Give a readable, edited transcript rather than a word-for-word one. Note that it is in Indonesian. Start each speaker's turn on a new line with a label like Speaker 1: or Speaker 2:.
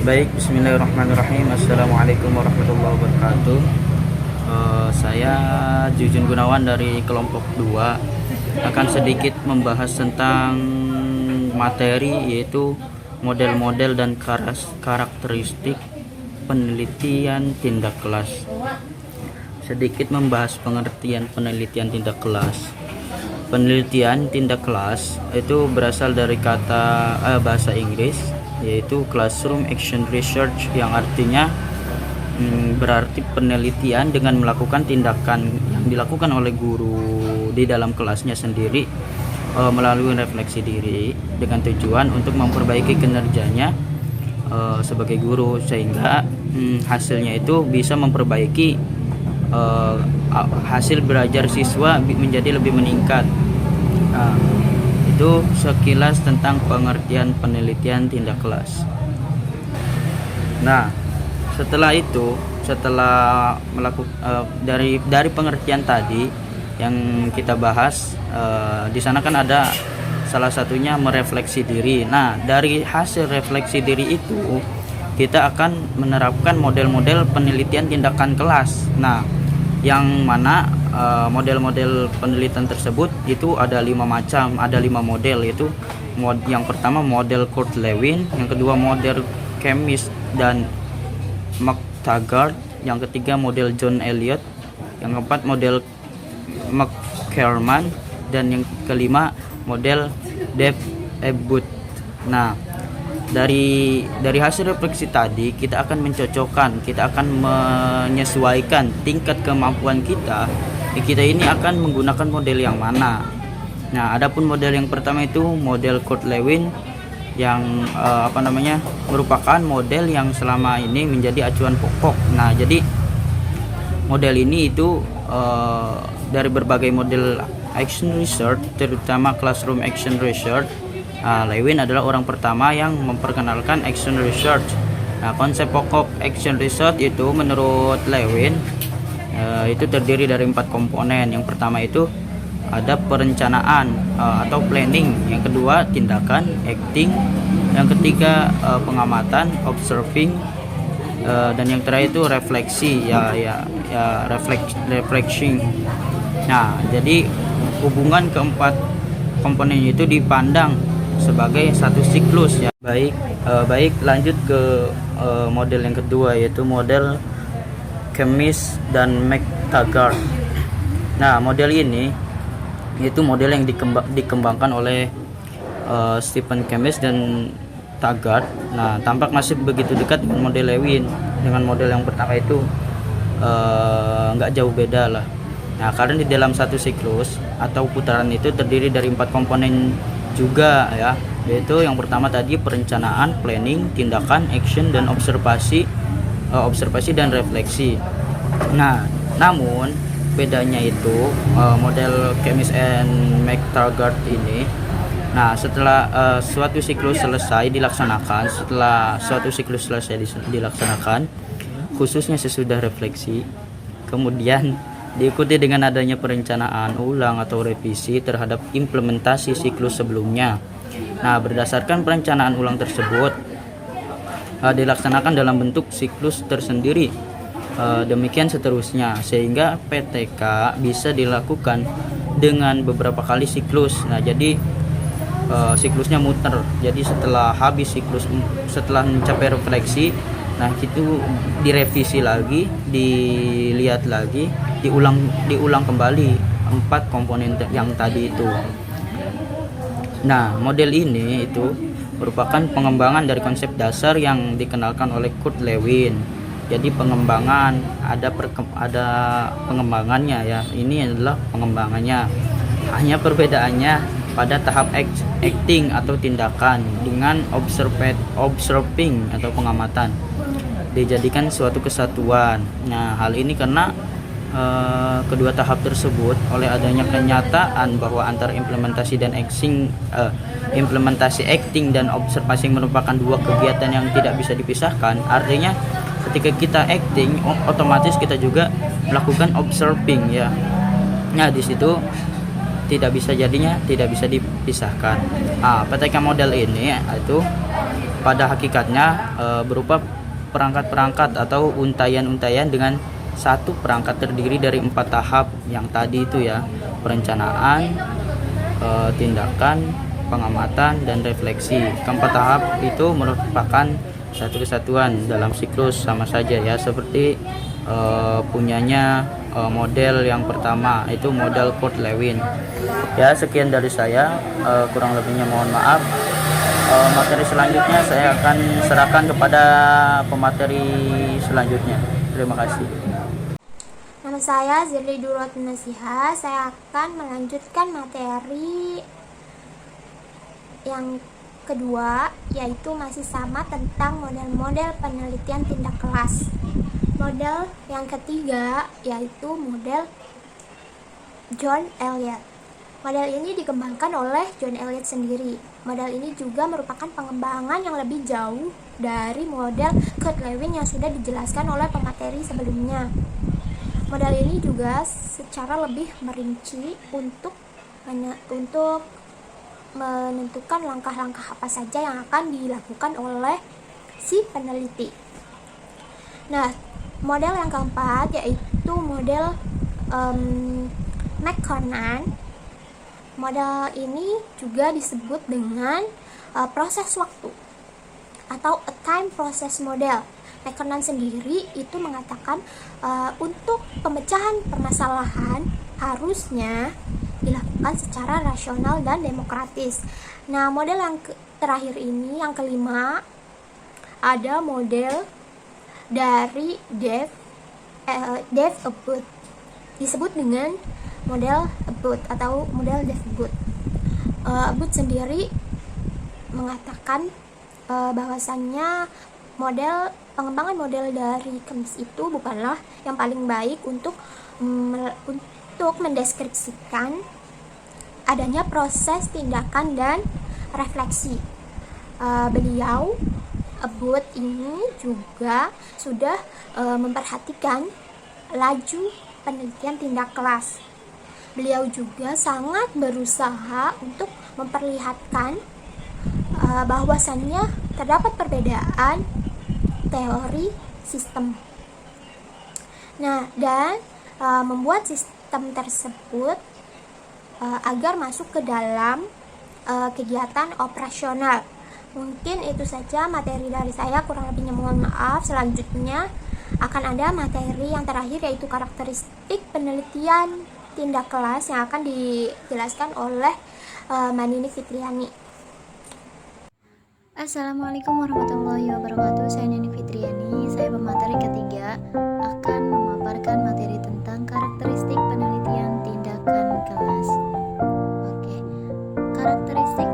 Speaker 1: Baik, bismillahirrahmanirrahim. Assalamualaikum warahmatullahi wabarakatuh. Saya Jujun Gunawan dari kelompok 2 akan sedikit membahas tentang materi, yaitu model-model dan karakteristik penelitian tindak kelas. Sedikit membahas pengertian penelitian tindak kelas. Penelitian tindak kelas itu berasal dari kata bahasa Inggris, yaitu Classroom Action Research, yang artinya berarti penelitian dengan melakukan tindakan yang dilakukan oleh guru di dalam kelasnya sendiri melalui refleksi diri dengan tujuan untuk memperbaiki kinerjanya sebagai guru, sehingga hasilnya itu bisa memperbaiki hasil belajar siswa menjadi lebih meningkat. Itu sekilas tentang pengertian penelitian tindak kelas. Nah, setelah melakukan dari pengertian tadi yang kita bahas, di sana kan ada salah satunya merefleksi diri. Nah, dari hasil refleksi diri itu kita akan menerapkan model-model penelitian tindakan kelas. Nah, yang mana model-model penelitian tersebut itu ada 5 macam, ada 5 model, yaitu yang pertama model Kurt Lewin, yang kedua model Chemist dan McTaggart, yang ketiga model John Elliott, yang keempat model McCarman, dan yang kelima model Dave Ebbutt. Nah, dari hasil refleksi tadi kita akan mencocokkan, kita akan menyesuaikan tingkat kemampuan kita ini akan menggunakan model yang mana. Nah, adapun model yang pertama itu model Kurt Lewin, yang merupakan model yang selama ini menjadi acuan pokok. Nah, jadi model ini itu dari berbagai model action research, terutama classroom action research. Lewin adalah orang pertama yang memperkenalkan action research. Nah, konsep pokok action research itu menurut Lewin itu terdiri dari 4 komponen. Yang pertama itu ada perencanaan atau planning, yang kedua tindakan acting, yang ketiga pengamatan observing, dan yang terakhir itu refleksi reflection. Nah, jadi hubungan keempat komponen itu dipandang sebagai satu siklus ya. Baik, lanjut ke model yang kedua, yaitu model Chemist dan McTaggart. Nah, model ini yaitu model yang dikembangkan oleh Stephen Chemist dan Taggart. Nah, tampak masih begitu dekat dengan model Lewin. Dengan model yang pertama itu nggak jauh beda lah. Nah, karena di dalam satu siklus atau putaran itu terdiri dari 4 komponen juga ya, yaitu yang pertama tadi perencanaan, planning, tindakan, action, dan observasi dan refleksi. Nah, namun bedanya itu model Chemist and McTaggart ini, nah setelah suatu siklus selesai dilaksanakan, khususnya sesudah refleksi, kemudian diikuti dengan adanya perencanaan ulang atau revisi terhadap implementasi siklus sebelumnya. Nah, berdasarkan perencanaan ulang tersebut dilaksanakan dalam bentuk siklus tersendiri, demikian seterusnya, sehingga PTK bisa dilakukan dengan beberapa kali siklus. Nah, jadi siklusnya muter. Jadi setelah habis siklus, setelah mencapai refleksi, nah itu direvisi lagi, dilihat lagi, diulang kembali 4 komponen yang tadi itu. Nah, model ini itu merupakan pengembangan dari konsep dasar yang dikenalkan oleh Kurt Lewin. Jadi pengembangan ada pengembangannya ya. Ini adalah pengembangannya. Hanya perbedaannya pada tahap acting atau tindakan dengan observing atau pengamatan dijadikan suatu kesatuan. Nah, hal ini karena kedua tahap tersebut oleh adanya kenyataan bahwa antara implementasi acting dan observasi merupakan 2 kegiatan yang tidak bisa dipisahkan. Artinya ketika kita acting, otomatis kita juga melakukan observing ya. Nah, di situ tidak bisa jadinya tidak bisa dipisahkan. PTK model ini itu pada hakikatnya berupa perangkat-perangkat atau untayan-untayan dengan satu perangkat terdiri dari 4 tahap yang tadi itu ya: perencanaan, tindakan, pengamatan, dan refleksi. Keempat tahap itu merupakan satu kesatuan dalam siklus sama saja ya, seperti punyanya model yang pertama itu model Kurt Lewin. Ya, sekian dari saya, kurang lebihnya mohon maaf. Materi selanjutnya saya akan serahkan kepada pemateri selanjutnya. Terima kasih.
Speaker 2: Nama saya Zirli Durot Nasiha. Saya akan melanjutkan materi yang kedua, yaitu masih sama tentang model-model penelitian tindak kelas. Model yang ketiga yaitu model John Elliot. Model ini dikembangkan oleh John Elliot sendiri. Model ini juga merupakan pengembangan yang lebih jauh dari model Kurt Lewin yang sudah dijelaskan oleh pemateri sebelumnya. Model ini juga secara lebih merinci untuk menentukan langkah-langkah apa saja yang akan dilakukan oleh si peneliti. Nah, model yang keempat yaitu model McConaughey. Model ini juga disebut dengan proses waktu atau a time process model. McConaughey sendiri itu mengatakan untuk pemecahan permasalahan harusnya dilakukan secara rasional dan demokratis. Nah, model yang terakhir ini, yang kelima, ada model dari Dave Abboud, disebut dengan model Abboud atau model Dave Abboud. Abboud sendiri mengatakan bahwasannya pengembangan model dari KEMS itu bukanlah yang paling baik untuk mendeskripsikan adanya proses tindakan dan refleksi. Beliau Abboud ini juga sudah memperhatikan laju penelitian tindak kelas. Beliau juga sangat berusaha untuk memperlihatkan bahwasannya terdapat perbedaan teori sistem. Nah, dan membuat sistem tersebut agar masuk ke dalam kegiatan operasional. Mungkin itu saja materi dari saya, kurang lebihnya mohon maaf. Selanjutnya akan ada materi yang terakhir yaitu karakteristik penelitian tindak kelas yang akan dijelaskan oleh Mbak Nini Fitriani.
Speaker 3: Assalamualaikum warahmatullahi wabarakatuh. Saya Nini Fitriani. Saya pemateri ketiga akan memaparkan materi tentang karakteristik penelitian tindakan kelas. Oke. Karakteristik